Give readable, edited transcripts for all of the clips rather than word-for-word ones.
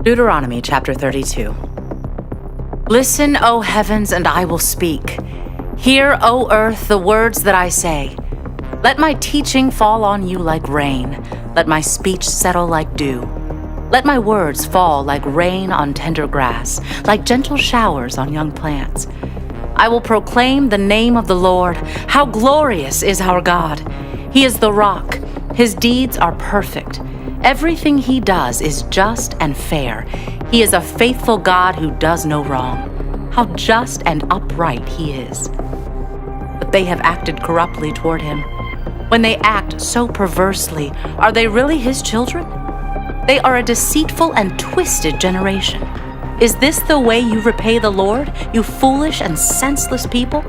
Deuteronomy chapter 32. Listen, O heavens, and I will speak. Hear, O earth, the words that I say. Let my teaching fall on you like rain. Let my speech settle like dew. Let my words fall like rain on tender grass, like gentle showers on young plants. I will proclaim the name of the Lord. How glorious is our God! He is the rock. His deeds are perfect. Everything he does is just and fair. He is a faithful God who does no wrong. How just and upright he is. But they have acted corruptly toward him. When they act so perversely, are they really his children? They are a deceitful and twisted generation. Is this the way you repay the Lord, you foolish and senseless people?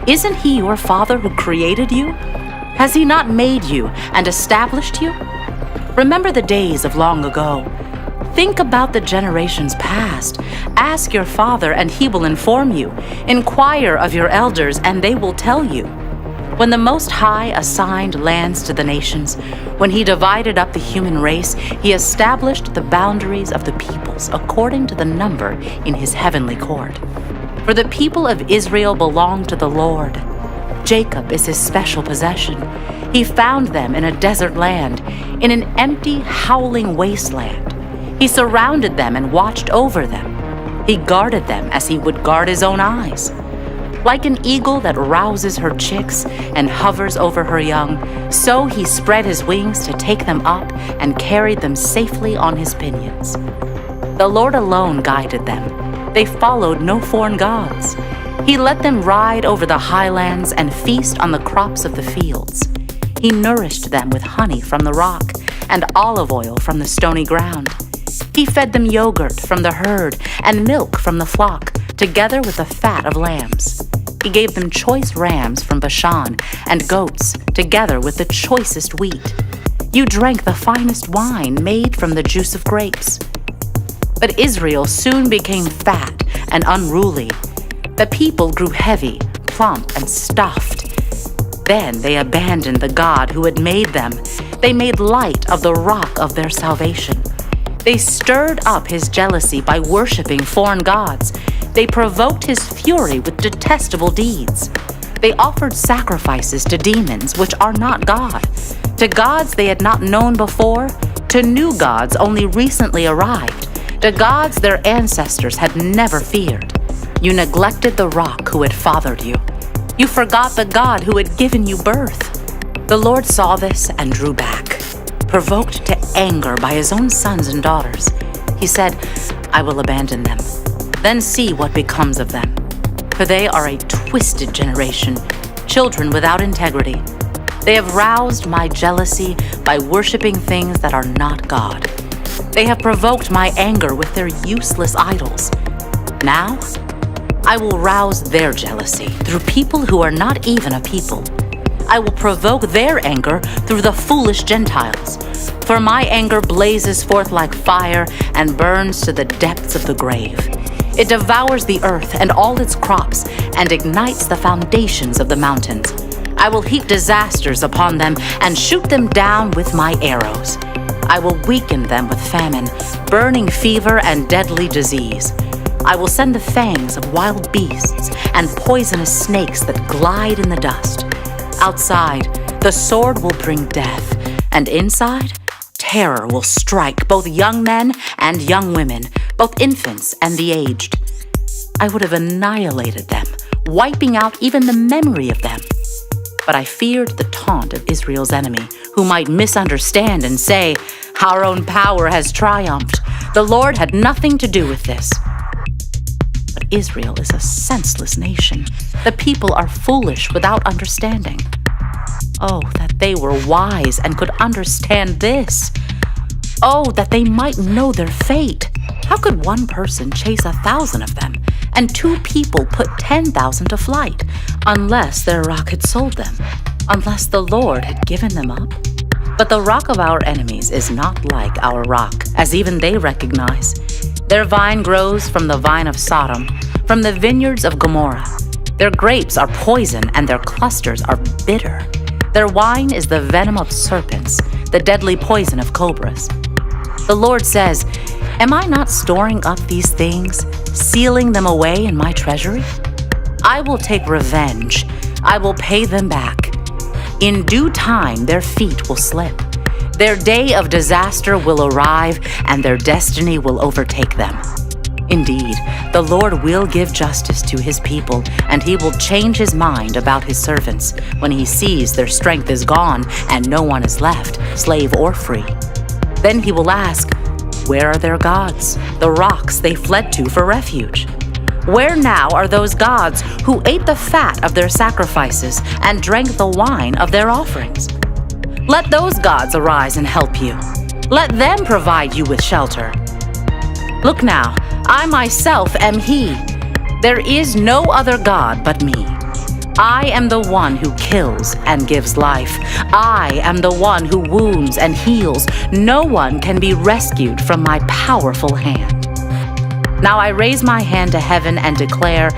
Isn't he your father who created you? Has he not made you and established you? Remember the days of long ago. Think about the generations past. Ask your father, and he will inform you. Inquire of your elders, and they will tell you. When the Most High assigned lands to the nations, when he divided up the human race, he established the boundaries of the peoples according to the number in his heavenly court. For the people of Israel belong to the Lord. Jacob is his special possession. He found them in a desert land, in an empty, howling wasteland. He surrounded them and watched over them. He guarded them as he would guard his own eyes. Like an eagle that rouses her chicks and hovers over her young, so he spread his wings to take them up and carried them safely on his pinions. The Lord alone guided them. They followed no foreign gods. He let them ride over the highlands and feast on the crops of the fields. He nourished them with honey from the rock and olive oil from the stony ground. He fed them yogurt from the herd and milk from the flock, together with the fat of lambs. He gave them choice rams from Bashan and goats, together with the choicest wheat. You drank the finest wine made from the juice of grapes. But Israel soon became fat and unruly. The people grew heavy, plump, and stuffed. Then they abandoned the God who had made them. They made light of the rock of their salvation. They stirred up his jealousy by worshiping foreign gods. They provoked his fury with detestable deeds. They offered sacrifices to demons, which are not God, to gods they had not known before, to new gods only recently arrived, to gods their ancestors had never feared. You neglected the rock who had fathered you. You forgot the God who had given you birth. The Lord saw this and drew back, provoked to anger by his own sons and daughters. He said, I will abandon them. Then see what becomes of them. For they are a twisted generation, children without integrity. They have roused my jealousy by worshiping things that are not God. They have provoked my anger with their useless idols. Now, I will rouse their jealousy through people who are not even a people. I will provoke their anger through the foolish Gentiles. For my anger blazes forth like fire and burns to the depths of the grave. It devours the earth and all its crops and ignites the foundations of the mountains. I will heap disasters upon them and shoot them down with my arrows. I will weaken them with famine, burning fever, and deadly disease. I will send the fangs of wild beasts and poisonous snakes that glide in the dust. Outside, the sword will bring death, and inside, terror will strike both young men and young women, both infants and the aged. I would have annihilated them, wiping out even the memory of them. But I feared the taunt of Israel's enemy, who might misunderstand and say, our own power has triumphed. The Lord had nothing to do with this. But Israel is a senseless nation. The people are foolish without understanding. Oh, that they were wise and could understand this. Oh, that they might know their fate. How could one person chase 1,000 of them, and 2 people put 10,000 to flight, unless their rock had sold them, unless the Lord had given them up? But the rock of our enemies is not like our rock, as even they recognize. Their vine grows from the vine of Sodom, from the vineyards of Gomorrah. Their grapes are poison, and their clusters are bitter. Their wine is the venom of serpents, the deadly poison of cobras. The Lord says, Am I not storing up these things, sealing them away in my treasury? I will take revenge. I will pay them back. In due time, their feet will slip. Their day of disaster will arrive, and their destiny will overtake them. Indeed, the Lord will give justice to his people, and he will change his mind about his servants when he sees their strength is gone and no one is left, slave or free. Then he will ask, where are their gods, the rocks they fled to for refuge? Where now are those gods who ate the fat of their sacrifices and drank the wine of their offerings? Let those gods arise and help you. Let them provide you with shelter. Look now, I myself am he. There is no other God but me. I am the one who kills and gives life. I am the one who wounds and heals. No one can be rescued from my powerful hand. Now I raise my hand to heaven and declare,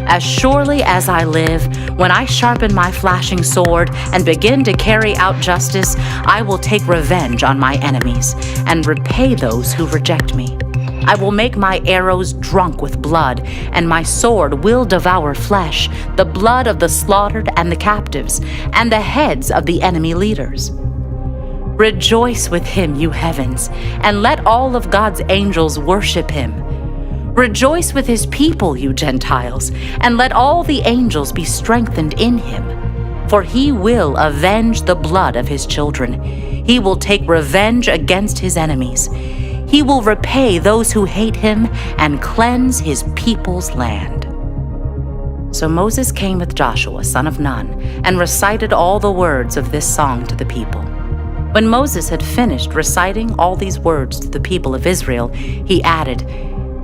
as surely as I live, when I sharpen my flashing sword and begin to carry out justice, I will take revenge on my enemies and repay those who reject me. I will make my arrows drunk with blood, and my sword will devour flesh, the blood of the slaughtered and the captives, and the heads of the enemy leaders. Rejoice with him, you heavens, and let all of God's angels worship him. Rejoice with his people, you Gentiles, and let all the angels be strengthened in him. For he will avenge the blood of his children. He will take revenge against his enemies. He will repay those who hate him and cleanse his people's land. So Moses came with Joshua, son of Nun, and recited all the words of this song to the people. When Moses had finished reciting all these words to the people of Israel, he added,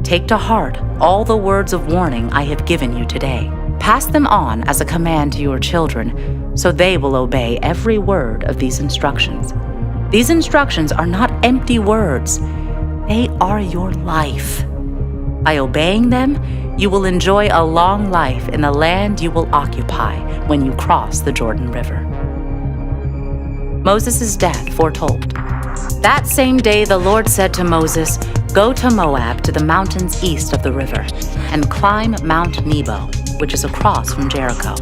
"Take to heart all the words of warning I have given you today. Pass them on as a command to your children, so they will obey every word of these instructions. These instructions are not empty words. They are your life. By obeying them, you will enjoy a long life in the land you will occupy when you cross the Jordan River." Moses' death foretold. That same day the Lord said to Moses, "Go to Moab, to the mountains east of the river, and climb Mount Nebo, which is across from Jericho.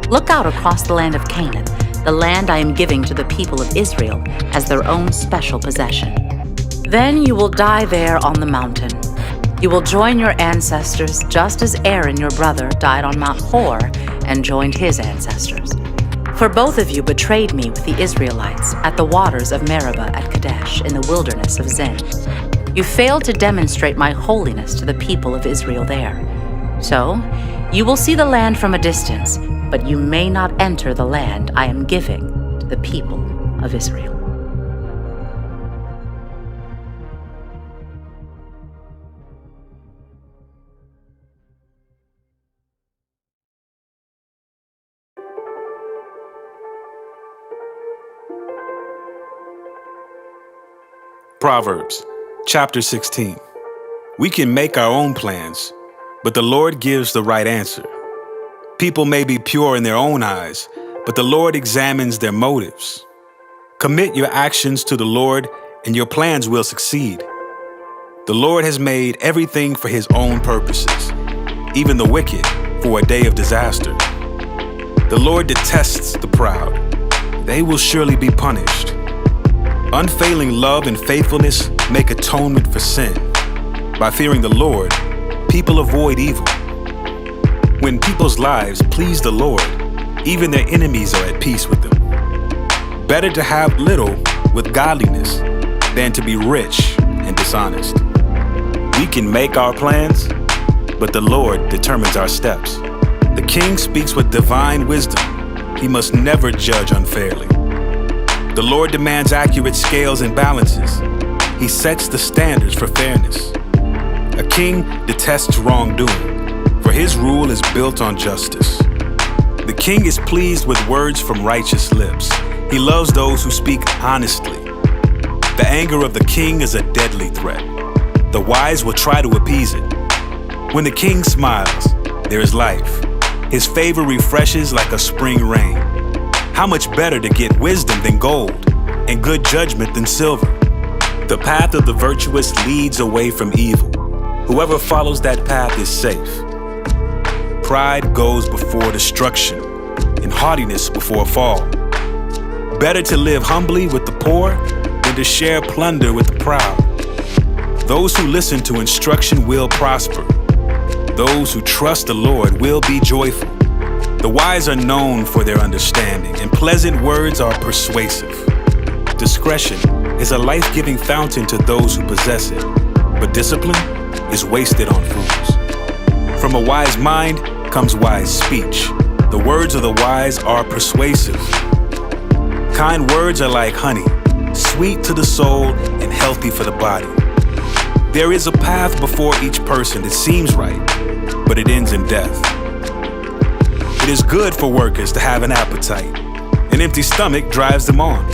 Look out across the land of Canaan, the land I am giving to the people of Israel as their own special possession. Then you will die there on the mountain. You will join your ancestors just as Aaron your brother died on Mount Hor and joined his ancestors. For both of you betrayed me with the Israelites at the waters of Meribah at Kadesh in the wilderness of Zin. You failed to demonstrate my holiness to the people of Israel there. So you will see the land from a distance, but you may not enter the land I am giving to the people of Israel." Proverbs, chapter 16. We can make our own plans, but the Lord gives the right answer. People may be pure in their own eyes, but the Lord examines their motives. Commit your actions to the Lord, and your plans will succeed. The Lord has made everything for his own purposes, even the wicked for a day of disaster. The Lord detests the proud. They will surely be punished. Unfailing love and faithfulness make atonement for sin. By fearing the Lord, people avoid evil. When people's lives please the Lord, even their enemies are at peace with them. Better to have little with godliness than to be rich and dishonest. We can make our plans, but the Lord determines our steps. The king speaks with divine wisdom. He must never judge unfairly. The Lord demands accurate scales and balances. He sets the standards for fairness. A king detests wrongdoing, for his rule is built on justice. The king is pleased with words from righteous lips. He loves those who speak honestly. The anger of the king is a deadly threat. The wise will try to appease it. When the king smiles, there is life. His favor refreshes like a spring rain. How much better to get wisdom than gold, and good judgment than silver. The path of the virtuous leads away from evil. Whoever follows that path is safe. Pride goes before destruction, and haughtiness before a fall. Better to live humbly with the poor than to share plunder with the proud. Those who listen to instruction will prosper. Those who trust the Lord will be joyful. The wise are known for their understanding, and pleasant words are persuasive. Discretion is a life-giving fountain to those who possess it, but discipline is wasted on fools. From a wise mind comes wise speech. The words of the wise are persuasive. Kind words are like honey, sweet to the soul and healthy for the body. There is a path before each person that seems right, but it ends in death. It is good for workers to have an appetite. An empty stomach drives them on.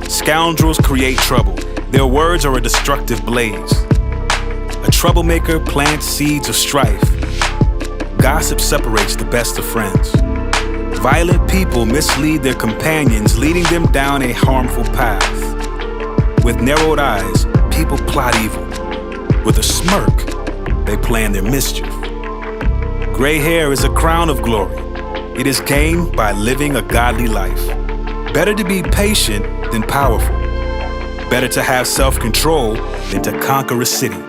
Scoundrels create trouble. Their words are a destructive blaze. A troublemaker plants seeds of strife. Gossip separates the best of friends. Violent people mislead their companions, leading them down a harmful path. With narrowed eyes, people plot evil. With a smirk, they plan their mischief. Gray hair is a crown of glory. It is gained by living a godly life. Better to be patient than powerful. Better to have self-control than to conquer a city.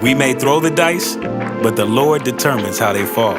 We may throw the dice, but the Lord determines how they fall.